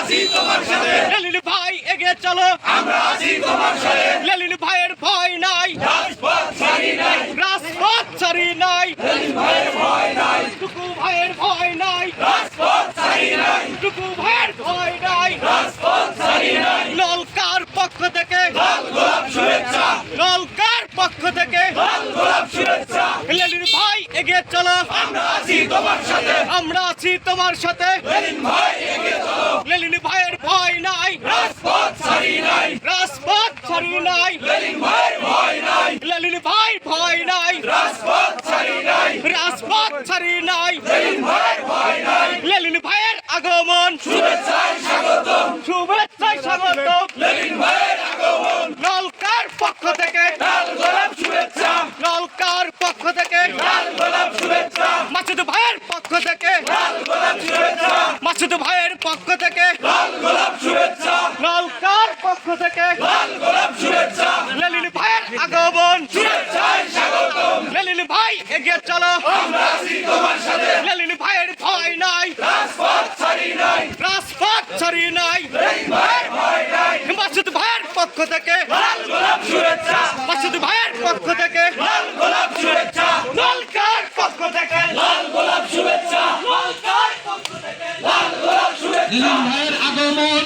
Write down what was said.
আছি তোমার সাথে লেলিন ভাই এগিয়ে চলো আমরা আছি তোমার সাথে লেলিন ভাইয়ের ভয় নাই রাজপথ ছাড়ি নাই রাজপথ ছাড়ি নাই লেলিন ভাইয়ের ভয় নাই টুকু ভাইয়ের ভয় নাই রাজপথ ছাড়ি নাই টুকু ভাইয়ের ভয় নাই রাজপথ ছাড়ি নাই নলকার পক্ষ থেকে লাল গোলাপ শুভেচ্ছা নলকার পক্ষ থেকে লাল গোলাপ শুভেচ্ছা লেলিন ভাই এগিয়ে চলো আমরা আছি তোমার সাথে আমরা আছি তোমার সাথে লেলিন ভাই এগিয়ে চলো লেলিন ভাইয়ের ভয় নাই রাজপথ ছাড়ি নাই রাজপথ ছাড়ি নাই লেলিন ভাইয়ের ভয় নাই লেলিন ভাই ভয় নাই রাজপথ ছাড়ি নাই রাজপথ ছাড়ি নাই লেলিন ভাইয়ের ভয় নাই লেলিন ভাইয়ের আগমন শুভেচ্ছায় স্বাগতম শুভেচ্ছায় স্বাগত লেলিন ভাইয়ের আগমন নলকার পক্ষ থেকে লাল গোলাপ শুভেচ্ছা নলকার পক্ষ থেকে লাল গোলাপ শুভেচ্ছা মাসুদ ভাইয়ের পক্ষ থেকে লাল গোলাপ শুভেচ্ছা মাসুদ ভাইয়ের পক্ষ থেকে লাল গোলাপ শুভেচ্ছা নলকার পক্ষ থেকে লাল গোলাপ শুভেচ্ছা লেলিন ভাইয়ের আগমন শুভেচ্ছায় স্বাগতম লেলিন ভাই এগিয়ে চলো আমরা আছি তোমার সাথে লেলিন ভাইয়ের ভয় নাই রাজপথ ছাড়ি নাই রাজপথ ছাড়ি নাই লেলিন ভাইয়ের ভয় নাই মাসুদ ভাইয়ের পক্ষ থেকে লাল গোলাপ শুভেচ্ছা মাসুদ ভাইয়ের পক্ষ থেকে লাল গোলাপ শুভেচ্ছা নলকার পক্ষ থেকে লাল গোলাপ শুভেচ্ছা নলকার পক্ষ থেকে লাল গোলাপ শুভেচ্ছা ভাইয়ের আগমন